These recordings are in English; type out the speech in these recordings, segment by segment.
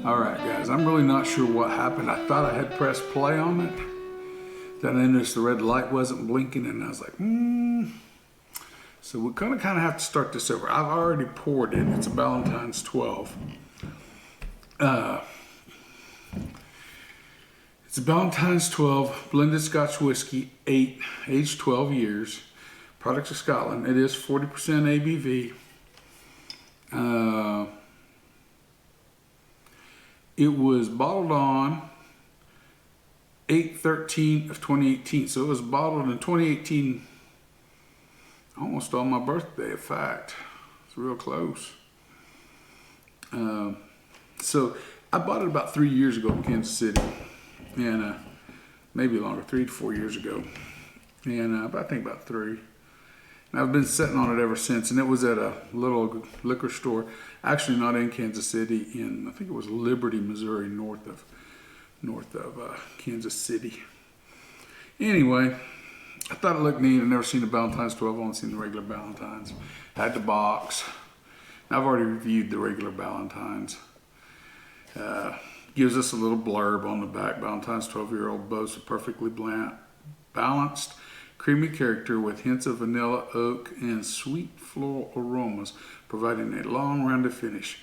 Alright guys, I'm really not sure what happened. I thought I had pressed play on it. Then I noticed the red light wasn't blinking and I was like, So we're gonna kind of have to start this over. I've already poured it. It's a Ballantines 12. It's a Ballantines 12 blended Scotch Whisky, aged 12 years. Products of Scotland. It is 40% ABV. It was bottled on 8/13 of 2018. So it was bottled in 2018, almost on my birthday, in fact. It's real close. So I bought it about 3 years ago in Kansas City. And maybe longer, 3 to 4 years ago. And I think about 3. And I've been sitting on it ever since. And it was at a little liquor store, actually not in Kansas City, in I think it was Liberty, Missouri, north of Kansas City. Anyway, I thought it looked neat. I've never seen the Ballantines 12. I've only seen the regular Ballantines. Had the box. I've already reviewed the regular Ballantines. Gives us a little blurb on the back. Ballantines 12-year-old boasts a perfectly balanced, creamy character with hints of vanilla, oak, and sweet floral aromas, providing a long rounded finish.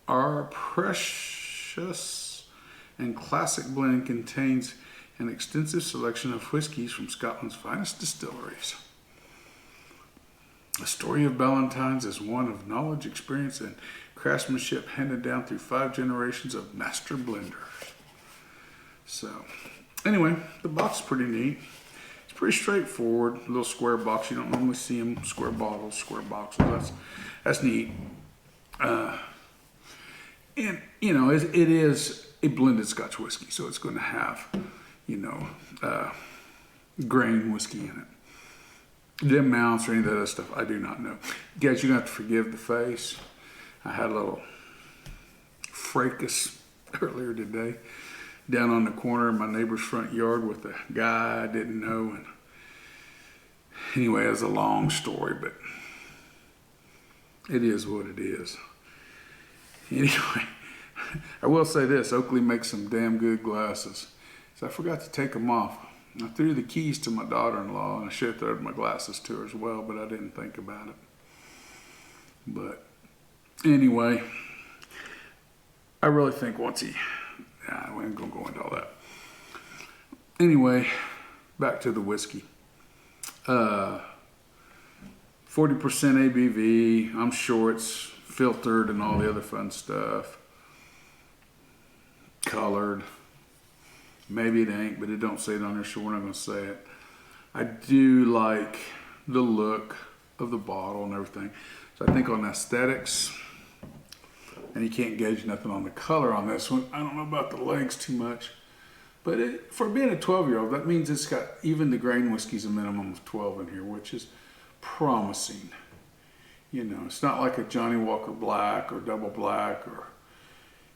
Our precious and classic blend contains an extensive selection of whiskies from Scotland's finest distilleries. The story of Ballantines is one of knowledge, experience, and craftsmanship handed down through 5 generations of master blenders. So, anyway, the box is pretty neat. It's pretty straightforward, a little square box. You don't normally see them, square bottles, square boxes. That's neat. And, you know, it is a blended Scotch whiskey, so it's going to have, grain whiskey in it. The amounts or any of that other stuff, I do not know. Guys, you're going to have to forgive the face. I had a little fracas earlier today down on the corner of my neighbor's front yard with a guy I didn't know. And anyway, it's a long story, but it is what it is. Anyway, I will say this, Oakley makes some damn good glasses. So I forgot to take them off. I threw the keys to my daughter-in-law, and I should have thrown my glasses to her as well, but I didn't think about it. But anyway, I really think once we ain't gonna go into all that. Anyway, back to the whiskey. 40% ABV. I'm sure it's filtered and all the other fun stuff. Colored. Maybe it ain't, but it don't say it on there, so we're not gonna say it. I do like the look of the bottle and everything. So I think on aesthetics, and you can't gauge nothing on the color on this one. I don't know about the legs too much, but for being a 12-year-old, that means it's got, even the grain whiskey's a minimum of 12 in here, which is promising. You know, it's not like a Johnny Walker Black or Double Black or,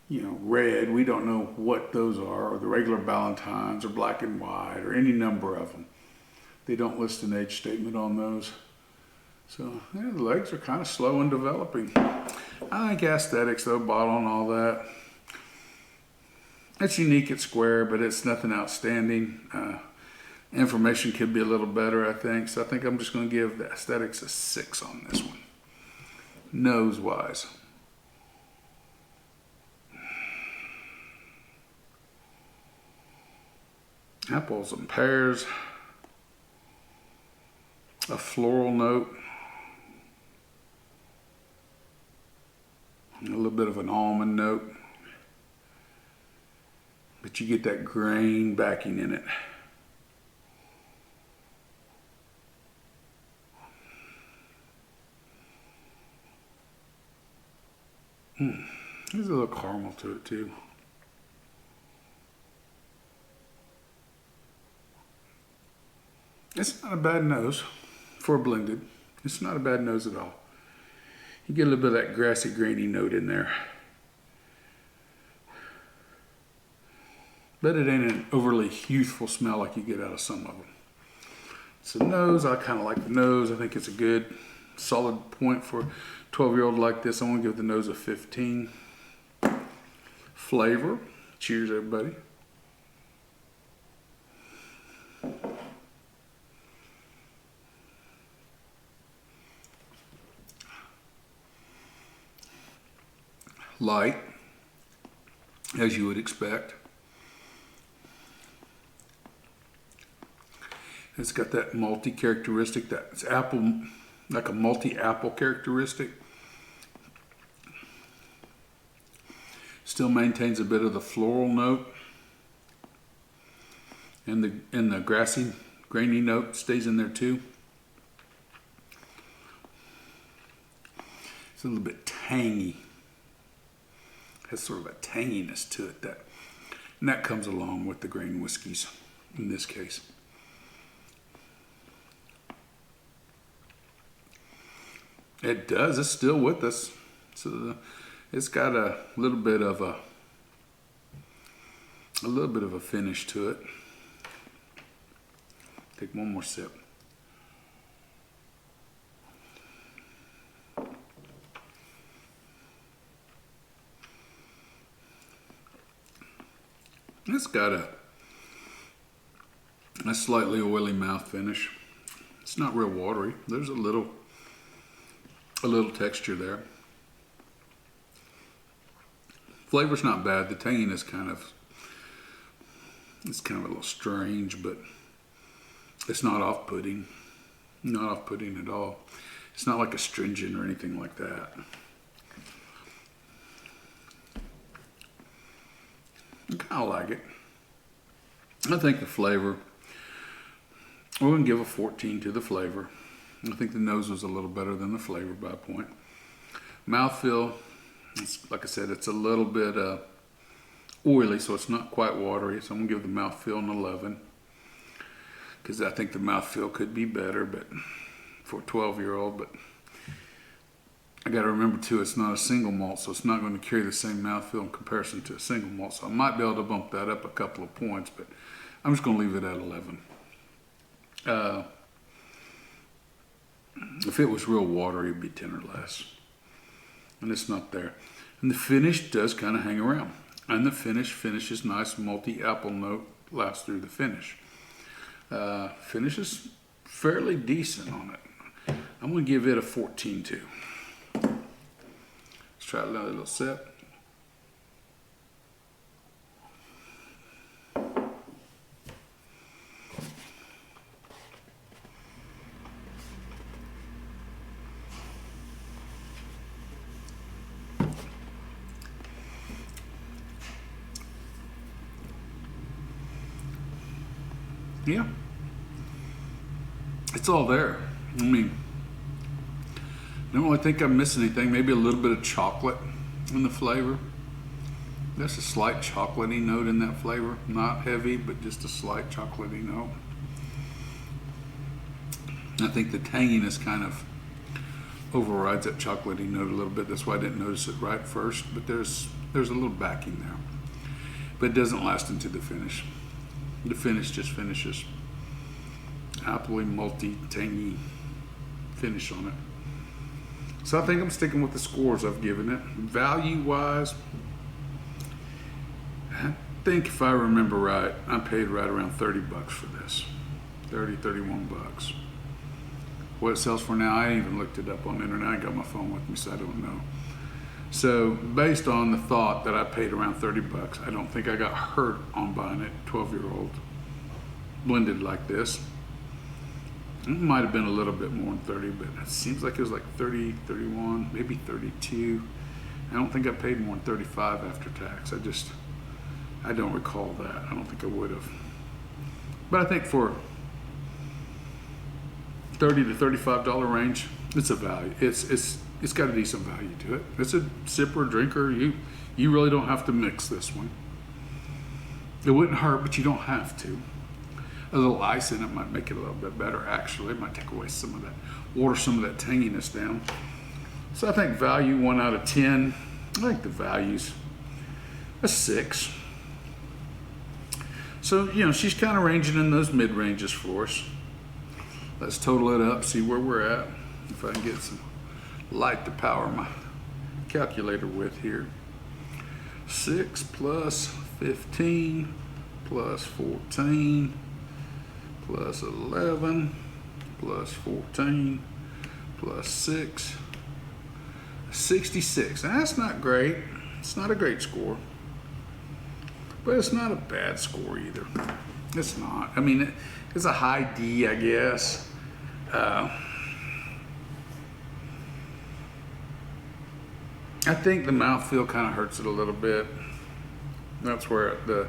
red. We don't know what those are, or the regular Ballantines or Black and White or any number of them. They don't list an age statement on those. So, yeah, the legs are kind of slow in developing. I think aesthetics, though, bottle and all that, it's unique, it's square, but it's nothing outstanding. Information could be a little better, I think. So I think I'm just going to give the aesthetics a 6 on this one. Nose-wise. Apples and pears. A floral note. A little bit of an almond note. But you get that grain backing in it. There's a little caramel to it too. It's not a bad nose for a blended. It's not a bad nose at all. You get a little bit of that grassy, grainy note in there. But it ain't an overly youthful smell like you get out of some of them. So nose, I kind of like the nose. I think it's a good, solid point for a 12-year-old like this. I want to give the nose a 15. flavor. Cheers, everybody. Light, as you would expect. It's got that malty characteristic, that's apple, like a malty apple characteristic. Still maintains a bit of the floral note, and the grassy, grainy note stays in there too. It's a little bit tangy. Has sort of a tanginess to it, and that comes along with the grain whiskeys in this case. It does. It's still with us. So it's got a little bit of a finish to it. Take one more sip. It's got a slightly oily mouth finish. It's not real watery. There's a little texture there. Flavor's not bad. The tanginess it's kind of a little strange, but it's not off-putting. Not off-putting at all. It's not like astringent or anything like that. I kind of like it. I think the flavor, we're going to give a 14 to the flavor. I think the nose was a little better than the flavor by a point. Mouthfeel, like I said, it's a little bit oily, so it's not quite watery. So I'm going to give the mouthfeel an 11. Because I think the mouthfeel could be better, but for a 12-year-old. But I got to remember too, it's not a single malt, so it's not going to carry the same mouthfeel in comparison to a single malt. So I might be able to bump that up a couple of points, but I'm just going to leave it at 11. If it was real watery, it'd be 10 or less. And it's not there. And the finish does kind of hang around. And the finish is nice, malty apple note lasts through the finish. Finish is fairly decent on it. I'm going to give it a 14 too. Let's try another little sip. Yeah, it's all there. I mean, I don't really think I'm missing anything. Maybe a little bit of chocolate in the flavor. There's a slight chocolatey note in that flavor. Not heavy, but just a slight chocolatey note. I think the tanginess kind of overrides that chocolatey note a little bit. That's why I didn't notice it right first, but there's a little backing there. But it doesn't last into the finish. The finish just finishes. Appley, malty, tangy finish on it. So I think I'm sticking with the scores I've given it. Value-wise, I think if I remember right, I paid right around 30 bucks for this. 30, 31 bucks. What it sells for now, I ain't even looked it up on the internet. I got my phone with me, so I don't know. So based on the thought that I paid around 30 bucks, I don't think I got hurt on buying it 12-year-old blended like this. It might have been a little bit more than 30, but it seems like it was like 30, 31, maybe 32. I don't think I paid more than 35 after tax. I don't recall that. I don't think I would have. But I think for $30 to $35 range, it's a value. It's got a decent value to it. It's a sipper, drinker. You really don't have to mix this one. It wouldn't hurt, but you don't have to. A little ice in it might make it a little bit better, actually. It might take away some of that, water some of that tanginess down. So I think value 1 out of 10. I think the value's a 6. So, she's kind of ranging in those mid-ranges for us. Let's total it up, see where we're at. If I can get some light to power my calculator with here. 6 plus 15 plus 14 plus 11 plus 14 plus 6, 66. Now, that's not great. It's not a great score, but it's not a bad score either. It's not. I mean, it's a high D, I guess. I think the mouthfeel kind of hurts it a little bit. That's where the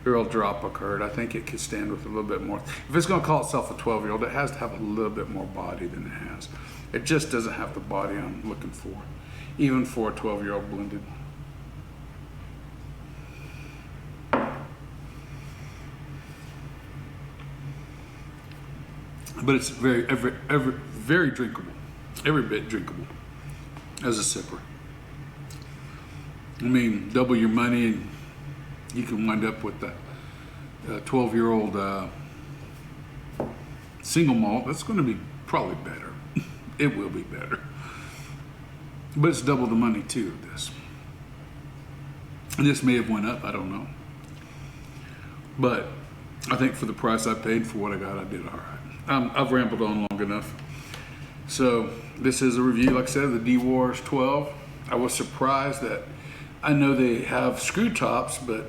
real drop occurred. I think it could stand with a little bit more. If it's going to call itself a 12-year-old, it has to have a little bit more body than it has. It just doesn't have the body I'm looking for, even for a 12-year-old blended. But it's very drinkable, every bit drinkable as a sipper. I mean, double your money and you can wind up with the 12-year-old single malt. That's going to be probably better. It will be better. But it's double the money too of this. And this may have went up, I don't know. But I think for the price I paid for what I got, I did all right. I've rambled on long enough. So this is a review, like I said, of the D-Wars 12. I was surprised that, I know they have screw tops, but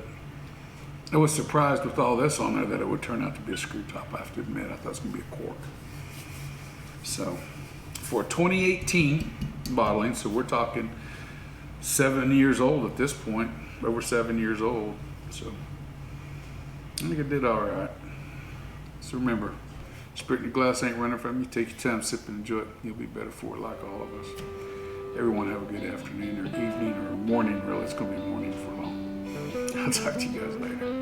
I was surprised with all this on there that it would turn out to be a screw top. I have to admit, I thought it was going to be a cork. So for 2018 bottling, so we're talking 7 years old at this point, over 7 years old. So I think I did all right. So remember, spirit in your glass ain't running from you. Take your time, sip and enjoy it. You'll be better for it, like all of us. Everyone have a good afternoon or evening or morning, really. It's going to be morning for long. I'll talk to you guys later.